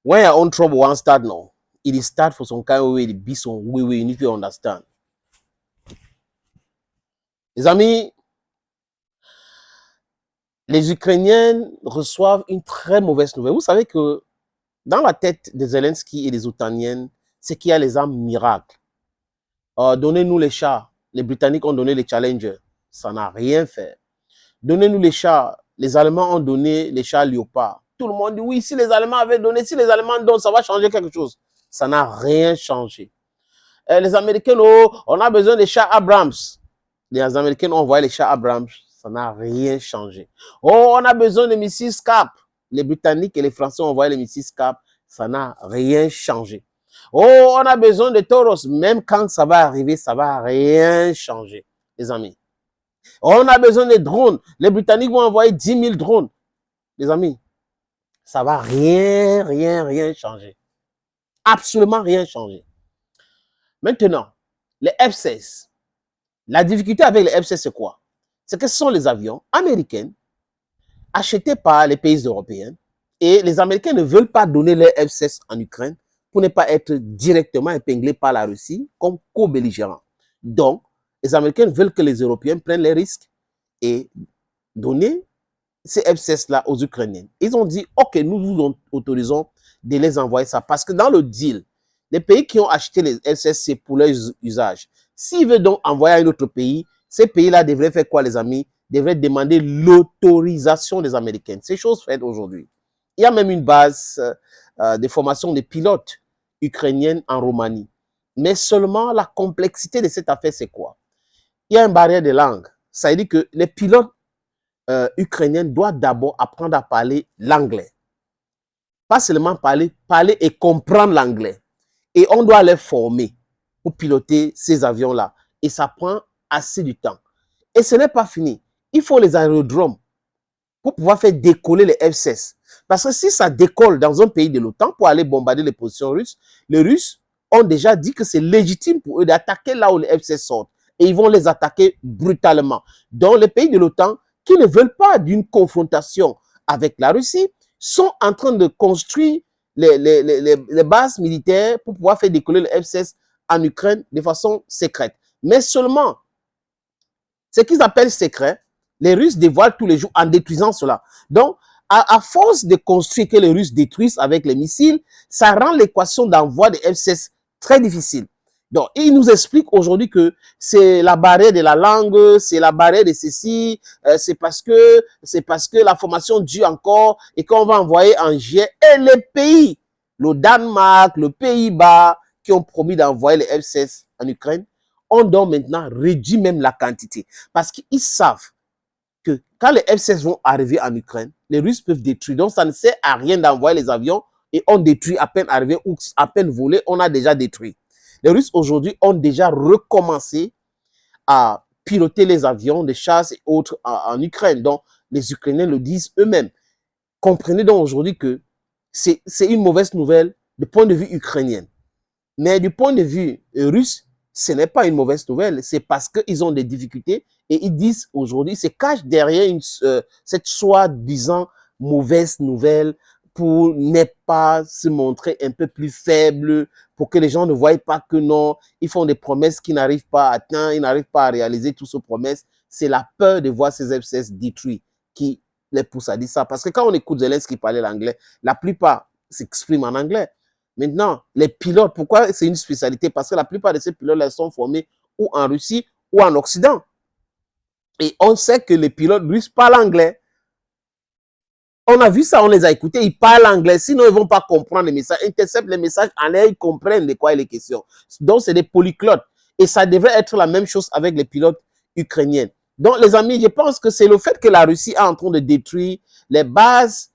when you're on trouble, one start now. It is start for some kind of way, it be some way, you need to understand. Les amis, les Ukrainiens reçoivent une très mauvaise nouvelle. Vous savez que dans la tête des Zelensky et des Otaniennes, c'est qu'il y a les armes miracles. Donnez-nous les chars. Les Britanniques ont donné les Challenger. Ça n'a rien fait. Donnez-nous les chars. Les Allemands ont donné les chars Léopard. Tout le monde dit oui, si les Allemands avaient donné, si les Allemands donnent, ça va changer quelque chose. Ça n'a rien changé. Les Américains, oh, on a besoin des chars Abrams. Les Américains ont envoyé les chars Abrams. Ça n'a rien changé. Oh, on a besoin de missiles Scap. Les Britanniques et les Français ont envoyé les missiles Scap. Ça n'a rien changé. Oh, on a besoin de Tauros. Même quand ça va arriver, ça va rien changer, les amis. Oh, on a besoin de drones. Les Britanniques vont envoyer 10 000 drones. Les amis, ça va rien changer. Absolument rien changer. Maintenant, les F-16. La difficulté avec les F-16, c'est quoi? C'est que ce sont les avions américains achetés par les pays européens et les Américains ne veulent pas donner les F-16 en Ukraine pour ne pas être directement épinglés par la Russie comme co-belligérants. Donc, les Américains veulent que les Européens prennent les risques et donner ces F-16-là aux Ukrainiens. Ils ont dit, OK, nous vous autorisons de les envoyer ça. Parce que dans le deal, les pays qui ont acheté les F-16, c'est pour leur usage. S'ils veulent donc envoyer à un autre pays, ces pays-là devraient faire quoi, les amis? Devraient demander l'autorisation des Américains. C'est chose faite aujourd'hui. Il y a même une base de formation des pilotes ukrainiennes en Roumanie. Mais seulement la complexité de cette affaire, c'est quoi? Il y a une barrière de langue. Ça veut dire que les pilotes ukrainiens doivent d'abord apprendre à parler l'anglais. Pas seulement parler et comprendre l'anglais. Et on doit les former pour piloter ces avions-là. Et ça prend assez de temps. Et ce n'est pas fini. Il faut les aérodromes pour pouvoir faire décoller les F-16. Parce que si ça décolle dans un pays de l'OTAN pour aller bombarder les positions russes, les Russes ont déjà dit que c'est légitime pour eux d'attaquer là où les F-16 sortent. Et ils vont les attaquer brutalement. Donc les pays de l'OTAN qui ne veulent pas d'une confrontation avec la Russie sont en train de construire les bases militaires pour pouvoir faire décoller les F-16 en Ukraine de façon secrète. Mais seulement, ce qu'ils appellent secret, les Russes dévoilent tous les jours en détruisant cela. Donc, à force de construire que les Russes détruisent avec les missiles, ça rend l'équation d'envoi des F-16 très difficile. Donc, il nous explique aujourd'hui que c'est la barrière de la langue, c'est la barrière de ceci, c'est parce que la formation dure encore et qu'on va envoyer en juillet. Et les pays, le Danemark, le Pays-Bas, qui ont promis d'envoyer les F-16 en Ukraine, ont donc maintenant réduit même la quantité. Parce qu'ils savent que quand les F-16 vont arriver en Ukraine, les Russes peuvent détruire. Donc, ça ne sert à rien d'envoyer les avions et on détruit à peine arrivé ou à peine volé, on a déjà détruit. Les Russes aujourd'hui ont déjà recommencé à piloter les avions, les chasse et autres en Ukraine. Donc, les Ukrainiens le disent eux-mêmes. Comprenez donc aujourd'hui que c'est une mauvaise nouvelle du point de vue ukrainien. Mais du point de vue russe, ce n'est pas une mauvaise nouvelle. C'est parce qu'ils ont des difficultés et ils disent aujourd'hui, ils se cachent derrière cette soi-disant mauvaise nouvelle pour ne pas se montrer un peu plus faible, pour que les gens ne voient pas que non, ils font des promesses qu'ils n'arrivent pas à atteindre, ils n'arrivent pas à réaliser toutes ces promesses. C'est la peur de voir ces F-16 détruits qui les pousse à dire ça. Parce que quand on écoute Zelensky parler l'anglais, la plupart s'expriment en anglais. Maintenant, les pilotes, pourquoi c'est une spécialité? Parce que la plupart de ces pilotes-là sont formés ou en Russie ou en Occident. Et on sait que les pilotes russes parlent anglais. On a vu ça, on les a écoutés, ils parlent anglais, sinon ils ne vont pas comprendre les messages. Ils interceptent les messages en l'air, ils comprennent de quoi il est question. Donc, c'est des polyglottes. Et ça devrait être la même chose avec les pilotes ukrainiens. Donc, les amis, je pense que c'est le fait que la Russie est en train de détruire les bases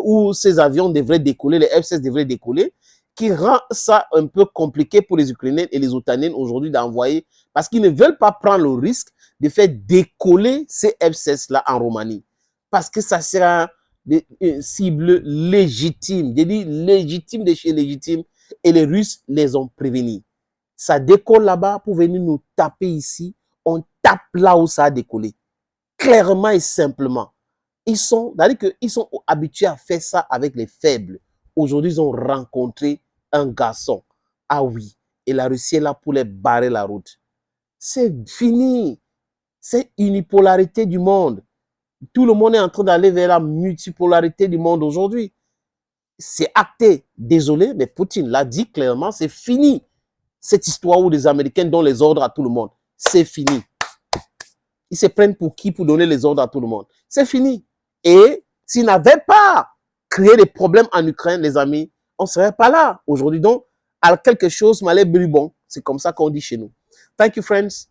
où ces avions devraient décoller, les F-16 devraient décoller, qui rend ça un peu compliqué pour les Ukrainiens et les Otaniens aujourd'hui d'envoyer, parce qu'ils ne veulent pas prendre le risque de faire décoller ces F-16-là en Roumanie. Parce que ça sera une cible légitime, je dis légitime de chez légitime, et les Russes les ont prévenus. Ça décolle là-bas pour venir nous taper ici, on tape là où ça a décollé. Clairement et simplement. Ils sont habitués à faire ça avec les faibles. Aujourd'hui, ils ont rencontré un garçon. Ah oui, et la Russie est là pour les barrer la route. C'est fini. C'est unipolarité du monde. Tout le monde est en train d'aller vers la multipolarité du monde aujourd'hui. C'est acté. Désolé, mais Poutine l'a dit clairement, c'est fini. Cette histoire où les Américains donnent les ordres à tout le monde, c'est fini. Ils se prennent pour qui pour donner les ordres à tout le monde? C'est fini. Et s'ils n'avaient pas créé des problèmes en Ukraine, les amis, on ne serait pas là aujourd'hui. Donc, à quelque chose m'allait brûler bon. C'est comme ça qu'on dit chez nous. Thank you, friends.